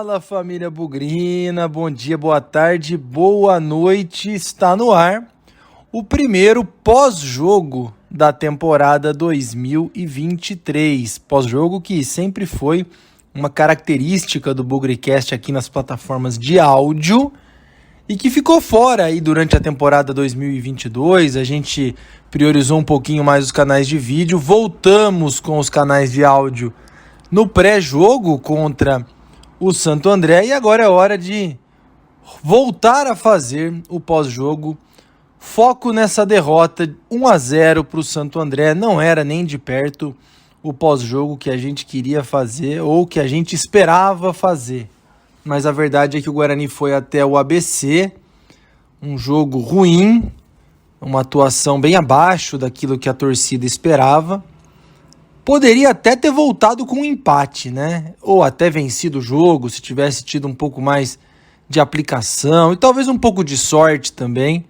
Fala, família bugrina, bom dia, boa tarde, boa noite. Está no ar o primeiro pós-jogo da temporada 2023. Pós-jogo que sempre foi uma característica do Bugricast aqui nas plataformas de áudio e que ficou fora aí durante a temporada 2022. A gente priorizou um pouquinho mais os canais de vídeo, voltamos com os canais de áudio no pré-jogo contra o Santo André e agora é hora de voltar a fazer o pós-jogo. Foco nessa derrota 1-0 para o Santo André. Não era nem de perto o pós-jogo que a gente queria fazer ou que a gente esperava fazer. Mas a verdade é que o Guarani foi até o ABC, um jogo ruim, uma atuação bem abaixo daquilo que a torcida esperava. Poderia até ter voltado com um empate, né? Ou até vencido o jogo, se tivesse tido um pouco mais de aplicação e talvez um pouco de sorte também.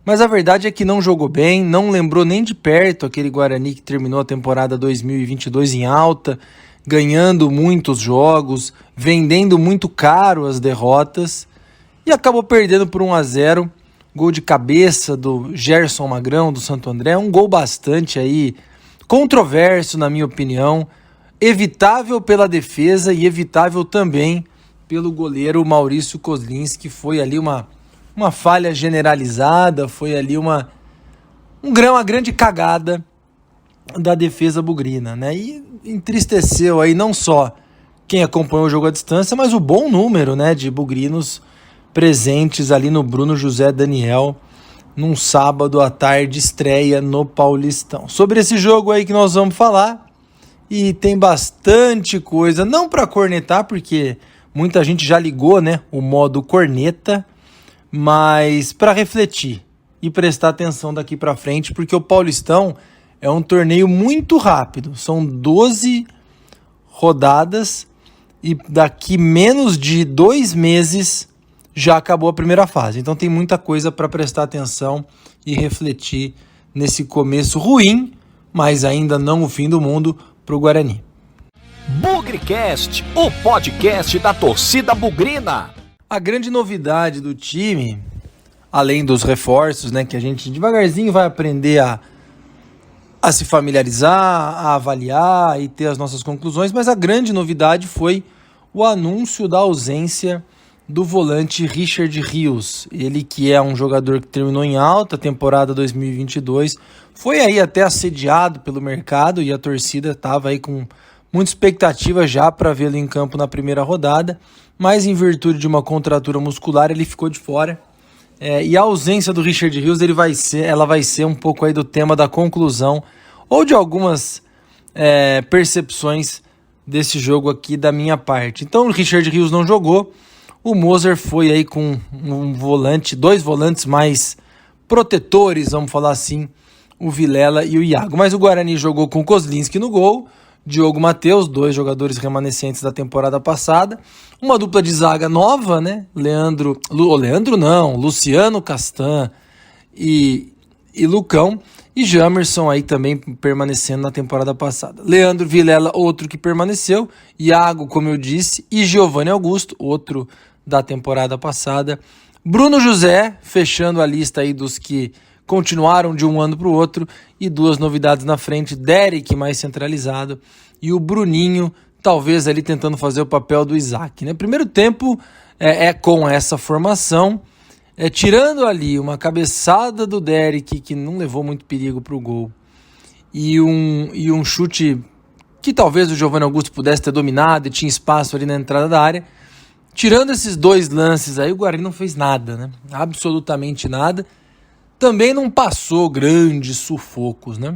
Mas a verdade é que não jogou bem, não lembrou nem de perto aquele Guarani que terminou a temporada 2022 em alta, ganhando muitos jogos, vendendo muito caro as derrotas e acabou perdendo por 1-0. Gol de cabeça do Gerson Magrão, do Santo André, um gol bastante aí controverso, na minha opinião, evitável pela defesa e evitável também pelo goleiro Maurício Kozlinski. Foi ali uma falha generalizada, foi ali uma grande cagada da defesa bugrina, né? E entristeceu aí não só quem acompanhou o jogo à distância, mas o bom número, né, de bugrinos presentes ali no Bruno José Daniel, num sábado à tarde, estreia no Paulistão. Sobre esse jogo aí que nós vamos falar, e tem bastante coisa, não para cornetar, porque muita gente já ligou, né, o modo corneta, mas para refletir e prestar atenção daqui para frente, porque o Paulistão é um torneio muito rápido, são 12 rodadas e daqui menos de 2 meses já acabou a primeira fase. Então tem muita coisa para prestar atenção e refletir nesse começo ruim, mas ainda não o fim do mundo para o Guarani. Bugricast, o podcast da torcida bugrina. A grande novidade do time, além dos reforços, né, que a gente devagarzinho vai aprender a se familiarizar, a avaliar e ter as nossas conclusões, mas a grande novidade foi o anúncio da ausência do volante Richard Rios, ele que é um jogador que terminou em alta temporada 2022, foi aí até assediado pelo mercado e a torcida estava aí com muita expectativa já para vê-lo em campo na primeira rodada, mas em virtude de uma contratura muscular ele ficou de fora. E a ausência do Richard Rios ela vai ser um pouco aí do tema da conclusão ou de algumas percepções desse jogo aqui da minha parte. Então o Richard Rios não jogou. O Moser foi aí com dois volantes mais protetores, vamos falar assim, o Vilela e o Iago. Mas o Guarani jogou com o Kozlinski no gol, Diogo Matheus, 2 jogadores remanescentes da temporada passada. Uma dupla de zaga nova, né? Luciano Castan e Lucão. E Jamerson aí também permanecendo na temporada passada. Leandro Vilela, outro que permaneceu. Iago, como eu disse. E Giovanni Augusto, outro da temporada passada. Bruno José, fechando a lista aí dos que continuaram de um ano para o outro. E 2 novidades na frente. Derek, mais centralizado. E o Bruninho, talvez ali tentando fazer o papel do Isaac, né? Primeiro tempo com essa formação. Tirando ali uma cabeçada do Derek, que não levou muito perigo para o gol, e um chute que talvez o Giovanni Augusto pudesse ter dominado e tinha espaço ali na entrada da área. Tirando esses 2 lances aí, o Guarani não fez nada, né? Absolutamente nada. Também não passou grandes sufocos, né?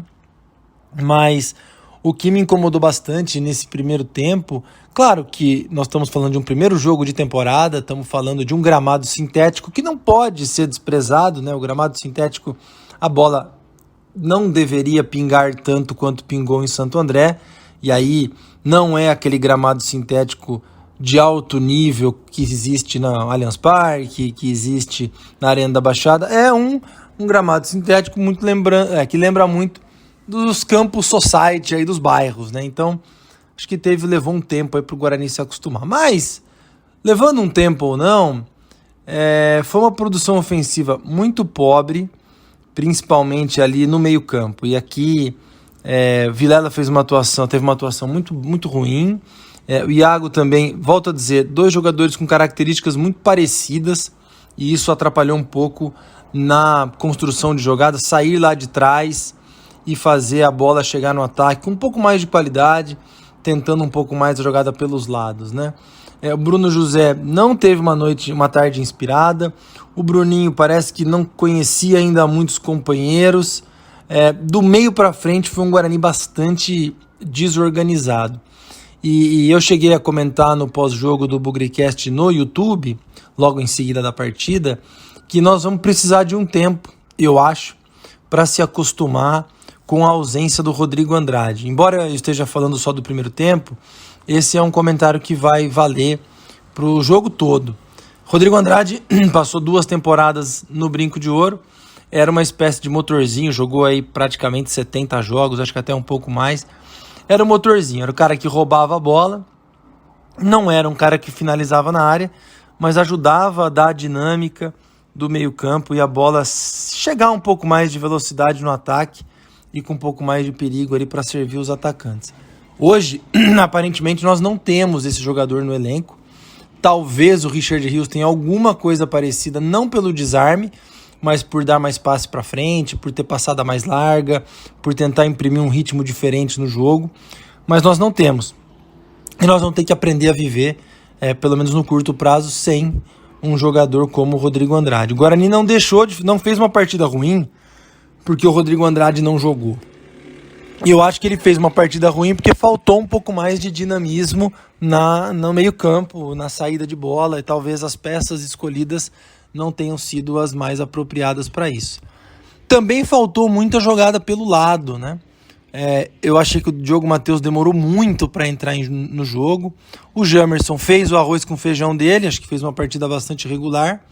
Mas o que me incomodou bastante nesse primeiro tempo, claro que nós estamos falando de um primeiro jogo de temporada, estamos falando de um gramado sintético que não pode ser desprezado, né? O gramado sintético, a bola não deveria pingar tanto quanto pingou em Santo André, e aí não é aquele gramado sintético de alto nível que existe na Allianz Parque, que existe na Arena da Baixada, é um gramado sintético muito que lembra muito dos campos society aí dos bairros, né? Então, acho que levou um tempo aí pro Guarani se acostumar. Mas Levando um tempo ou não, foi uma produção ofensiva muito pobre, principalmente ali no meio campo. E aqui Vilela teve uma atuação muito, muito ruim. O Iago também, volto a dizer, 2 jogadores com características muito parecidas, e isso atrapalhou um pouco na construção de jogadas, sair lá de trás e fazer a bola chegar no ataque com um pouco mais de qualidade, tentando um pouco mais a jogada pelos lados, né? O Bruno José não teve uma tarde inspirada. O Bruninho parece que não conhecia ainda muitos companheiros. Do meio para frente foi um Guarani bastante desorganizado. E eu cheguei a comentar no pós-jogo do Bugricast no YouTube, logo em seguida da partida, que nós vamos precisar de um tempo, eu acho, para se acostumar com a ausência do Rodrigo Andrade. Embora eu esteja falando só do primeiro tempo, esse é um comentário que vai valer para o jogo todo. Rodrigo Andrade passou 2 temporadas no Brinco de Ouro, era uma espécie de motorzinho, jogou aí praticamente 70 jogos, acho que até um pouco mais. Era o motorzinho, era o cara que roubava a bola, não era um cara que finalizava na área, mas ajudava a dar a dinâmica do meio campo e a bola chegar um pouco mais de velocidade no ataque e com um pouco mais de perigo ali para servir os atacantes. Hoje, aparentemente, nós não temos esse jogador no elenco. Talvez o Richard Rios tenha alguma coisa parecida, não pelo desarme, mas por dar mais passe para frente, por ter passada mais larga, por tentar imprimir um ritmo diferente no jogo. Mas nós não temos. E nós vamos ter que aprender a viver, pelo menos no curto prazo, sem um jogador como o Rodrigo Andrade. O Guarani não fez uma partida ruim porque o Rodrigo Andrade não jogou. E eu acho que ele fez uma partida ruim porque faltou um pouco mais de dinamismo no meio campo, na saída de bola, e talvez as peças escolhidas não tenham sido as mais apropriadas para isso. Também faltou muita jogada pelo lado, né? Eu achei que o Diogo Matheus demorou muito para entrar no jogo. O Jamerson fez o arroz com feijão dele, acho que fez uma partida bastante regular,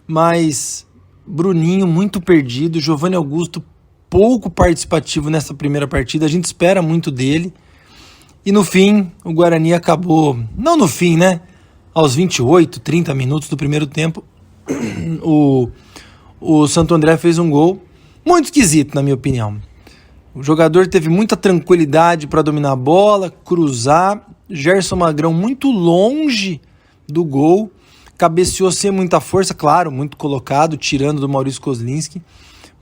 mas Bruninho muito perdido, Giovanni Augusto pouco participativo nessa primeira partida, a gente espera muito dele. E no fim, o Guarani acabou, não no fim, né? Aos 28, 30 minutos do primeiro tempo, o Santo André fez um gol muito esquisito, na minha opinião. O jogador teve muita tranquilidade para dominar a bola, cruzar. Gerson Magrão muito longe do gol, cabeceou sem muita força, claro, muito colocado, tirando do Maurício Kozlinski.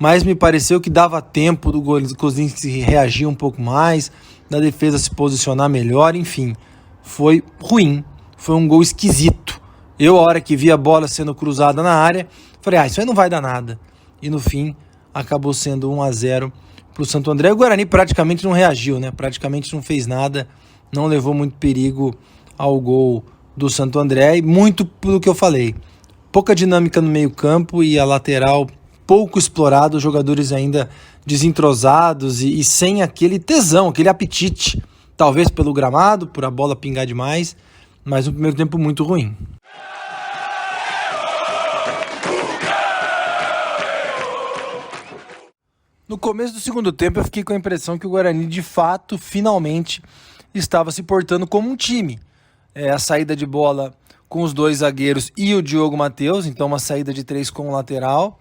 Mas me pareceu que dava tempo do Kozlinski reagir um pouco mais, da defesa se posicionar melhor, enfim. Foi ruim, foi um gol esquisito. Eu, a hora que vi a bola sendo cruzada na área, falei, isso aí não vai dar nada. E no fim, acabou sendo 1-0 para o Santo André. O Guarani praticamente não reagiu, né? Praticamente não fez nada, não levou muito perigo ao gol do Santo André. E muito pelo que eu falei, pouca dinâmica no meio campo e a lateral pouco explorado, os jogadores ainda desentrosados e sem aquele tesão, aquele apetite, talvez pelo gramado, por a bola pingar demais, mas um primeiro tempo muito ruim. No começo do segundo tempo eu fiquei com a impressão que o Guarani de fato, finalmente, estava se portando como um time. A saída de bola com os 2 zagueiros e o Diogo Matheus, então uma saída de 3 com o lateral.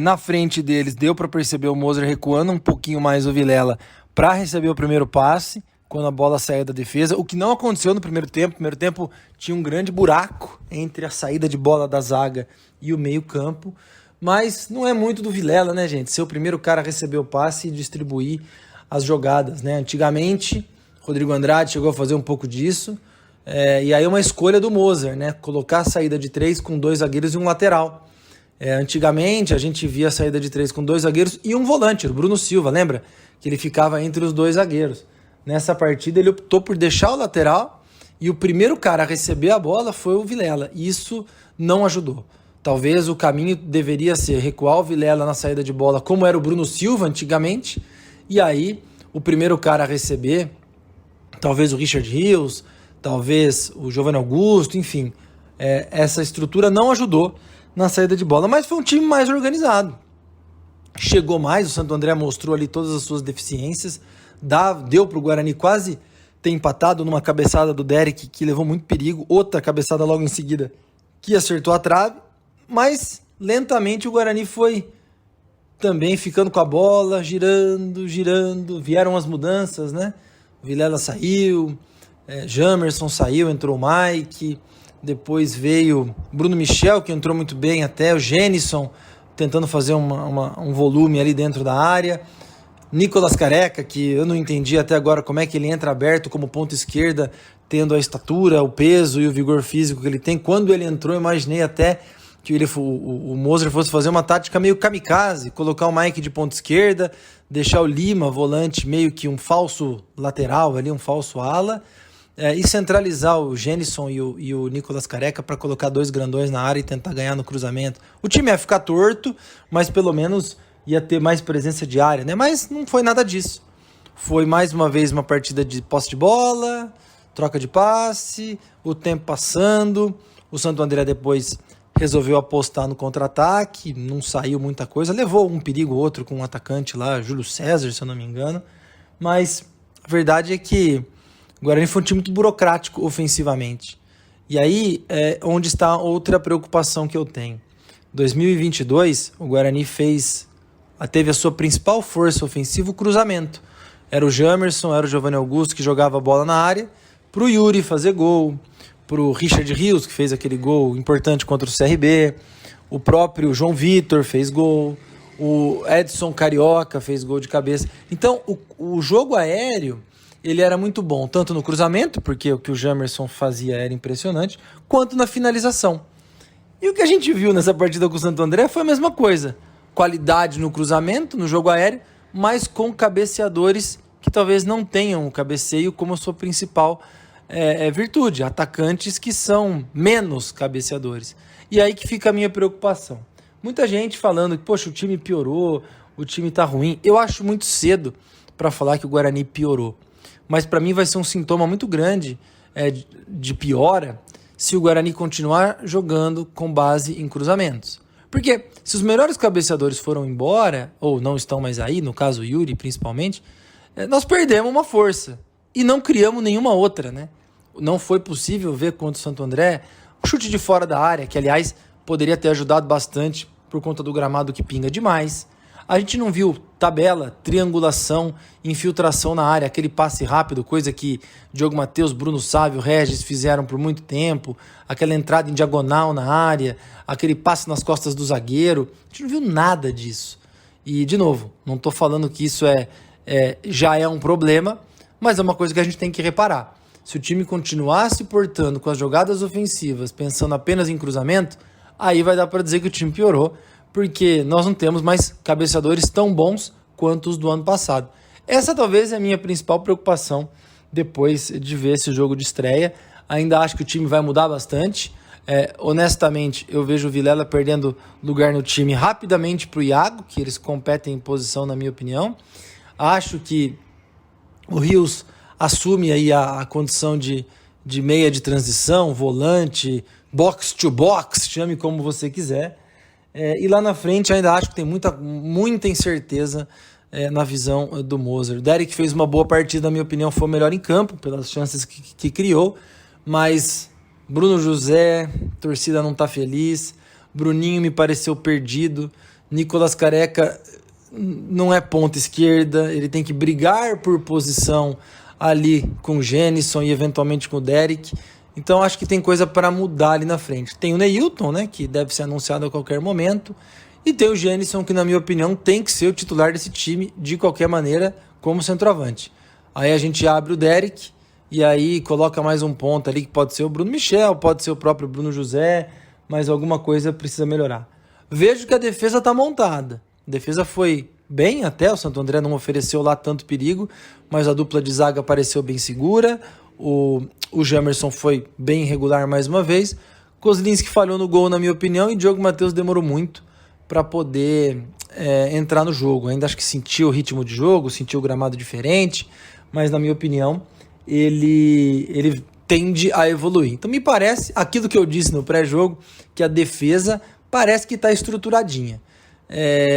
Na frente deles deu para perceber o Moser recuando um pouquinho mais o Vilela para receber o primeiro passe quando a bola saía da defesa, o que não aconteceu no primeiro tempo. No primeiro tempo tinha um grande buraco entre a saída de bola da zaga e o meio campo, mas não é muito do Vilela, né, gente? Ser o primeiro cara a receber o passe e distribuir as jogadas, né? Antigamente, Rodrigo Andrade chegou a fazer um pouco disso, e aí uma escolha do Moser, né? Colocar a saída de 3 com 2 zagueiros e um lateral. Antigamente a gente via a saída de 3 com 2 zagueiros e um volante, o Bruno Silva, lembra? Que ele ficava entre os 2 zagueiros. Nessa partida ele optou por deixar o lateral e o primeiro cara a receber a bola foi o Vilela. Isso não ajudou. Talvez o caminho deveria ser recuar o Vilela na saída de bola, como era o Bruno Silva antigamente, e aí o primeiro cara a receber, talvez o Richard Rios, talvez o Giovanni Augusto, enfim, essa estrutura não ajudou na saída de bola, mas foi um time mais organizado. Chegou mais, o Santo André mostrou ali todas as suas deficiências, deu para o Guarani quase ter empatado numa cabeçada do Derek que levou muito perigo, outra cabeçada logo em seguida que acertou a trave, mas lentamente o Guarani foi também ficando com a bola, girando, vieram as mudanças, né? O Vilela saiu, Jamerson saiu, entrou o Mike, depois veio Bruno Michel, que entrou muito bem até, o Genison tentando fazer um volume ali dentro da área, Nicolas Careca, que eu não entendi até agora como é que ele entra aberto como ponta esquerda, tendo a estatura, o peso e o vigor físico que ele tem. Quando ele entrou, eu imaginei até que o Moser fosse fazer uma tática meio kamikaze, colocar o Mike de ponta esquerda, deixar o Lima, volante, meio que um falso lateral ali, um falso ala, e centralizar o Genison e o Nicolas Careca para colocar dois grandões na área e tentar ganhar no cruzamento. O time ia ficar torto, mas pelo menos ia ter mais presença de área, né? Mas não foi nada disso. Foi mais uma vez uma partida de posse de bola, troca de passe, o tempo passando, o Santo André depois resolveu apostar no contra-ataque, não saiu muita coisa, levou um perigo ou outro com um atacante lá, Júlio César, se eu não me engano, mas a verdade é que o Guarani foi um time muito burocrático ofensivamente. E aí é onde está outra preocupação que eu tenho. 2022, o Guarani teve a sua principal força ofensiva, o cruzamento. Era o Jamerson, era o Giovanni Augusto que jogava a bola na área, para o Yuri fazer gol, para o Richard Rios, que fez aquele gol importante contra o CRB, o próprio João Vitor fez gol, o Edson Carioca fez gol de cabeça. Então, o jogo aéreo, ele era muito bom, tanto no cruzamento, porque o que o Jamerson fazia era impressionante, quanto na finalização. E o que a gente viu nessa partida com o Santo André foi a mesma coisa. Qualidade no cruzamento, no jogo aéreo, mas com cabeceadores que talvez não tenham o cabeceio como a sua principal virtude. Atacantes que são menos cabeceadores. E aí que fica a minha preocupação. Muita gente falando que, poxa, o time piorou, o time tá ruim. Eu acho muito cedo para falar que o Guarani piorou. Mas para mim vai ser um sintoma muito grande de piora se o Guarani continuar jogando com base em cruzamentos. Porque se os melhores cabeceadores foram embora, ou não estão mais aí, no caso o Yuri principalmente, nós perdemos uma força e não criamos nenhuma outra, né? Não foi possível ver contra o Santo André o chute de fora da área, que aliás poderia ter ajudado bastante por conta do gramado que pinga demais. A gente não viu tabela, triangulação, infiltração na área, aquele passe rápido, coisa que Diogo Matheus, Bruno Sávio, Regis fizeram por muito tempo, aquela entrada em diagonal na área, aquele passe nas costas do zagueiro. A gente não viu nada disso. E, de novo, não estou falando que isso já é um problema, mas é uma coisa que a gente tem que reparar. Se o time continuar se portando com as jogadas ofensivas, pensando apenas em cruzamento, aí vai dar para dizer que o time piorou, porque nós não temos mais cabeceadores tão bons quanto os do ano passado. Essa talvez é a minha principal preocupação depois de ver esse jogo de estreia. Ainda acho que o time vai mudar bastante. Honestamente, eu vejo o Vilela perdendo lugar no time rapidamente para o Iago, que eles competem em posição, na minha opinião. Acho que o Rios assume aí a condição de meia de transição, volante, box to box, chame como você quiser. E lá na frente ainda acho que tem muita incerteza na visão do Moser. O Derek fez uma boa partida, na minha opinião, foi o melhor em campo, pelas chances que criou, mas Bruno José, torcida não está feliz, Bruninho me pareceu perdido, Nicolas Careca não é ponta esquerda, ele tem que brigar por posição ali com o Genison e eventualmente com o Derek. Então acho que tem coisa para mudar ali na frente. Tem o Neilton, né, que deve ser anunciado a qualquer momento, e tem o Genison, que na minha opinião tem que ser o titular desse time de qualquer maneira como centroavante. Aí a gente abre o Derek e aí coloca mais um ponta ali, que pode ser o Bruno Michel, pode ser o próprio Bruno José, mas alguma coisa precisa melhorar. Vejo que a defesa está montada. A defesa foi bem até, o Santo André não ofereceu lá tanto perigo, mas a dupla de zaga pareceu bem segura. O Jamerson foi bem irregular mais uma vez. Kozlinski falhou no gol, na minha opinião, e Diogo Matheus demorou muito para poder entrar no jogo. Ainda acho que sentiu o ritmo de jogo, sentiu o gramado diferente, mas na minha opinião ele tende a evoluir. Então me parece, aquilo que eu disse no pré-jogo, que a defesa parece que está estruturadinha.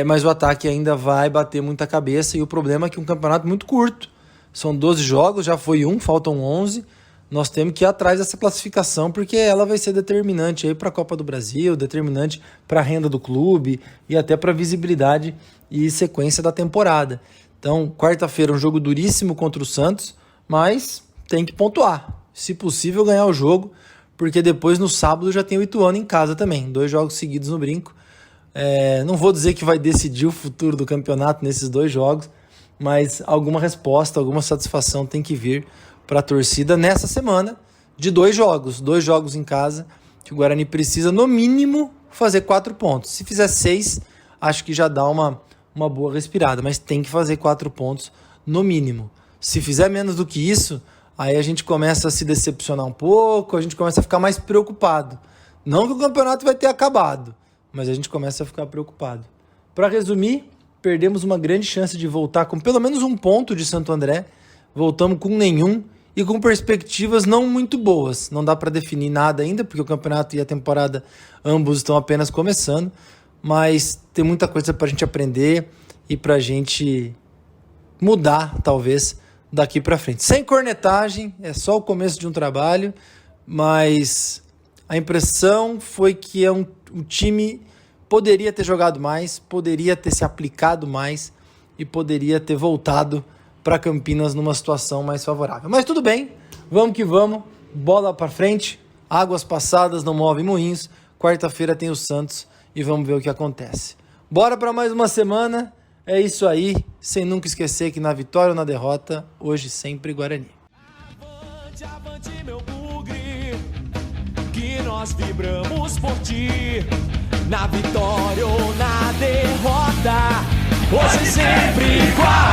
Mas o ataque ainda vai bater muita cabeça, e o problema é que é um campeonato muito curto. São 12 jogos, já foi um, faltam 11. Nós temos que ir atrás dessa classificação, porque ela vai ser determinante para a Copa do Brasil, determinante para a renda do clube e até para a visibilidade e sequência da temporada. Então, quarta-feira, um jogo duríssimo contra o Santos, mas tem que pontuar. Se possível, ganhar o jogo, porque depois no sábado já tem o Ituano em casa também. 2 jogos seguidos no Brinco. Não vou dizer que vai decidir o futuro do campeonato nesses 2 jogos, mas alguma resposta, alguma satisfação tem que vir para a torcida nessa semana de 2 jogos. 2 jogos em casa, que o Guarani precisa, no mínimo, fazer 4 pontos. Se fizer 6, acho que já dá uma boa respirada, mas tem que fazer 4 pontos no mínimo. Se fizer menos do que isso, aí a gente começa a se decepcionar um pouco, a gente começa a ficar mais preocupado. Não que o campeonato vai ter acabado, mas a gente começa a ficar preocupado. Para resumir, perdemos uma grande chance de voltar com pelo menos 1 ponto de Santo André, voltamos com nenhum e com perspectivas não muito boas. Não dá para definir nada ainda, porque o campeonato e a temporada ambos estão apenas começando, mas tem muita coisa para a gente aprender e para a gente mudar, talvez, daqui para frente. Sem cornetagem, é só o começo de um trabalho, mas a impressão foi que o time poderia ter jogado mais, poderia ter se aplicado mais e poderia ter voltado para Campinas numa situação mais favorável. Mas tudo bem, vamos que vamos, bola para frente, águas passadas não movem moinhos, quarta-feira tem o Santos e vamos ver o que acontece. Bora para mais uma semana, é isso aí, sem nunca esquecer que na vitória ou na derrota, hoje sempre Guarani. Avante, avante meu bugre, que nós vibramos por ti, na vitória ou na derrota, hoje sempre Guarani.